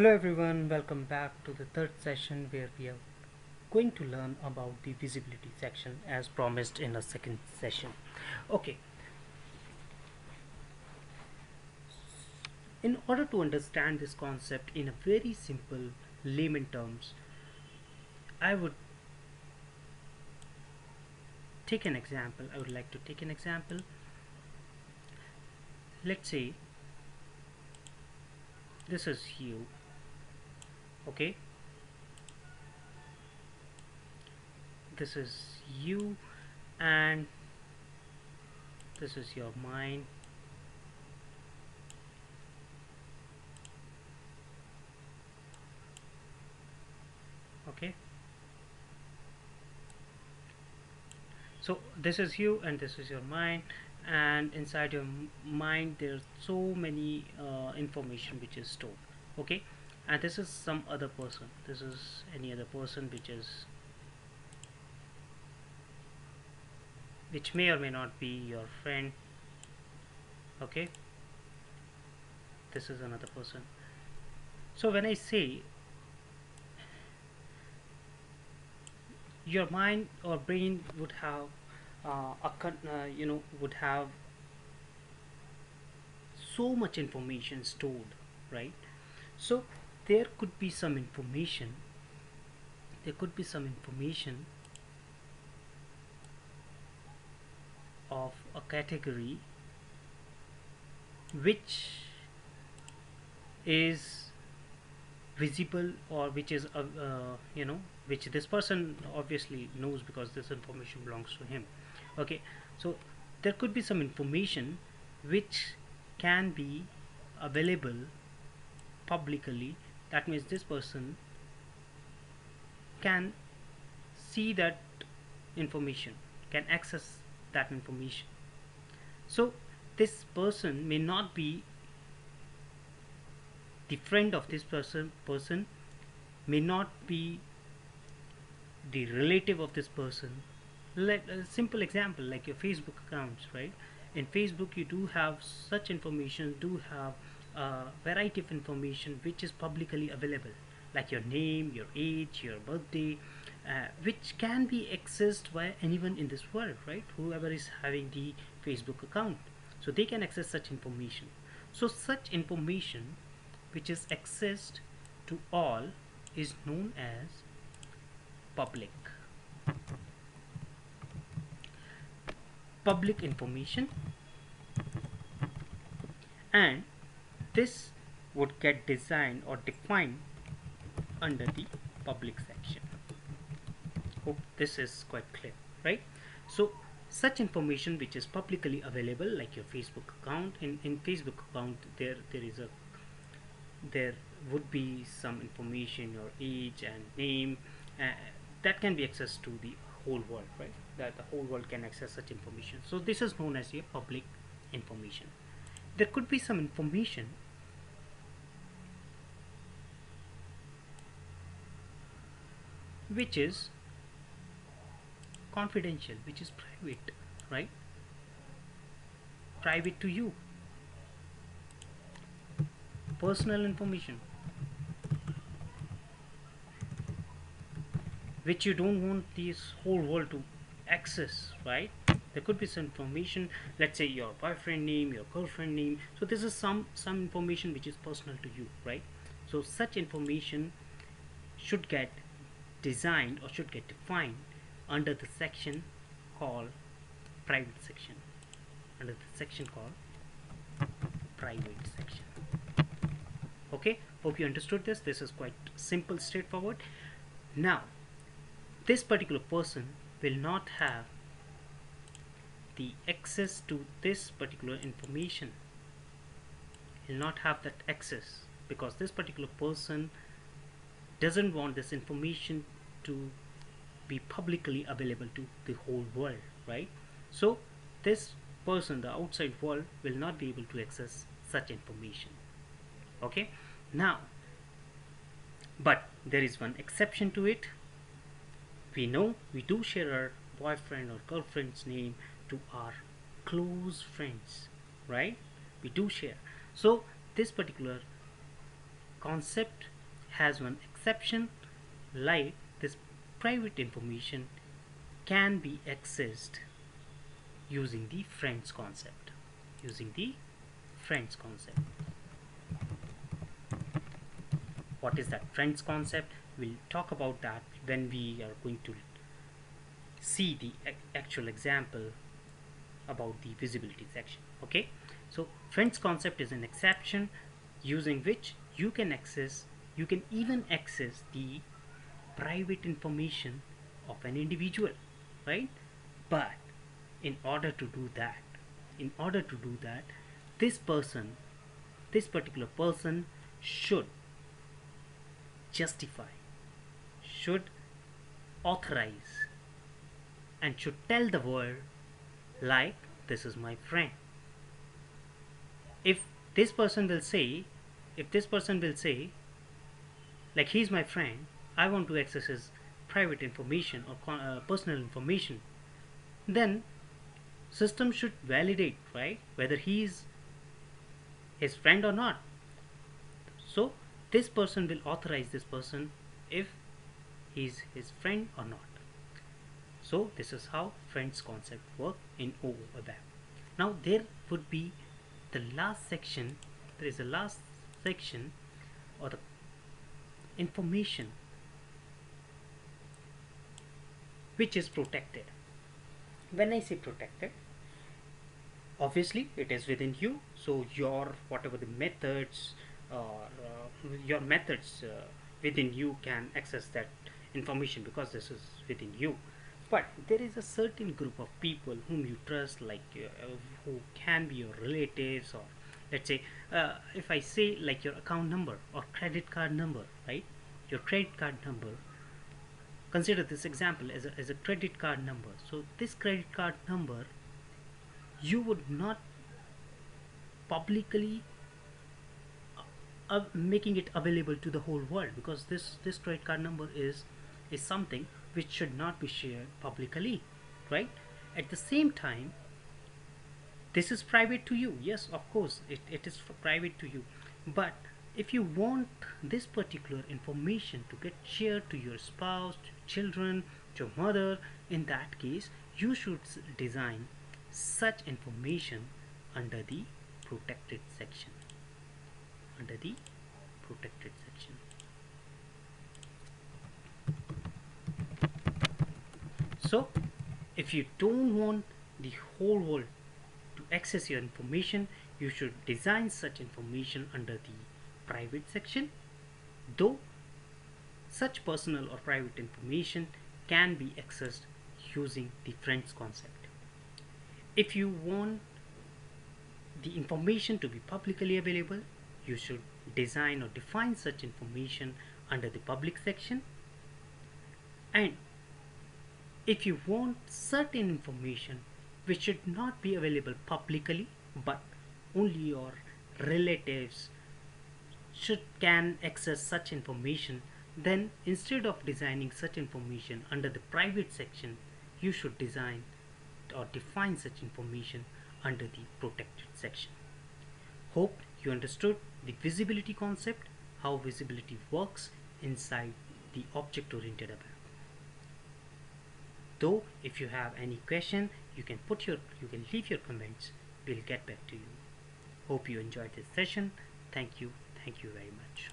Hello everyone, welcome back to the third session where we are going to learn about the visibility section as promised in the second session. Okay, in order to understand this concept in a very simple layman terms, I would take an example. I would like to take an example. Let's say this is you, okay? This is you and this is your mind. Okay, so this is you and this is your mind, and inside your mind there's so many information which is stored. Okay, and this is some other person, this is any other person which may or may not be your friend. Okay, this is another person. So when I say your mind or brain would have would have so much information stored, right? So there could be some information, there could be some information of a category which is visible, or which is which this person obviously knows because this information belongs to him. Okay, so there could be some information which can be available publicly. That means this person can see that information, can access that information. So this person may not be the friend of this person may not be the relative of this person. Like a simple example, like your Facebook accounts, right? In Facebook you do have such information, do have a variety of information which is publicly available, like your name, your age, your birthday, which can be accessed by anyone in this world, right? Whoever is having the Facebook account, so they can access such information. So such information which is accessed to all is known as public information, and this would get designed or defined under the public section. Hope this is quite clear, right? So such information which is publicly available, like your Facebook account, in Facebook account there would be some information, your age and name, uh, that can be accessed to the whole world, right? That the whole world can access such information. So this is known as a public information. There could be some information which is confidential, which is private, right? Private to you, personal information which you don't want this whole world to access, right? There could be some information, let's say your boyfriend name, your girlfriend name. So this is some information which is personal to you, right? So such information should get designed or should get defined under the section called private section, under the section called private section. Okay, hope you understood this. This is quite simple, straightforward. Now this particular person will not have the access to this particular information. He'll not have that access because this particular person doesn't want this information to be publicly available to the whole world, right? So this person, the outside world, will not be able to access such information. Okay, now but there is one exception to it. We know we do share our boyfriend or girlfriend's name to our close friends, right? We do share. So this particular concept has one exception, like this private information can be accessed using the friends concept. Using the friends concept. What is that friends concept? We'll talk about that when we are going to see the actual example about the visibility section. Okay, so friends concept is an exception using which you can even access the private information of an individual, right? But in order to do that, this particular person should justify, should authorize, and should tell the world, like, this is my friend. If this person will say, like, he's my friend, I want to access his private information or personal information, then system should validate, right, whether he's his friend or not. So this person will authorize this person if he's his friend or not. So this is how friends concept work in OOABAP. Now there would be the last section. There is a last section, or the information which is protected. When I say protected, obviously it is within you, so your whatever the methods or your methods within you can access that information, because this is within you. But there is a certain group of people whom you trust, like who can be your relatives, or let's say if I say like your account number or credit card number, right? Your credit card number, consider this example as a credit card number. So this credit card number, you would not publicly making it available to the whole world, because this credit card number is something which should not be shared publicly, right? At the same time, this is private to you. Yes, of course it is private to you, but if you want this particular information to get shared to your spouse, to children, to your mother, in that case you should design such information under the protected section. Under the protected section. So if you don't want the whole world to access your information, you should design such information under the private section, though such personal or private information can be accessed using the friends concept. If you want the information to be publicly available, you should design or define such information under the public section. And if you want certain information which should not be available publicly, but only your relatives can access such information, then instead of designing such information under the private section, you should design or define such information under the protected section. Hope you understood the visibility concept, how visibility works inside the object-oriented app. Though if you have any question, you can leave your comments. We'll get back to you. Hope you enjoyed this session. Thank you very much.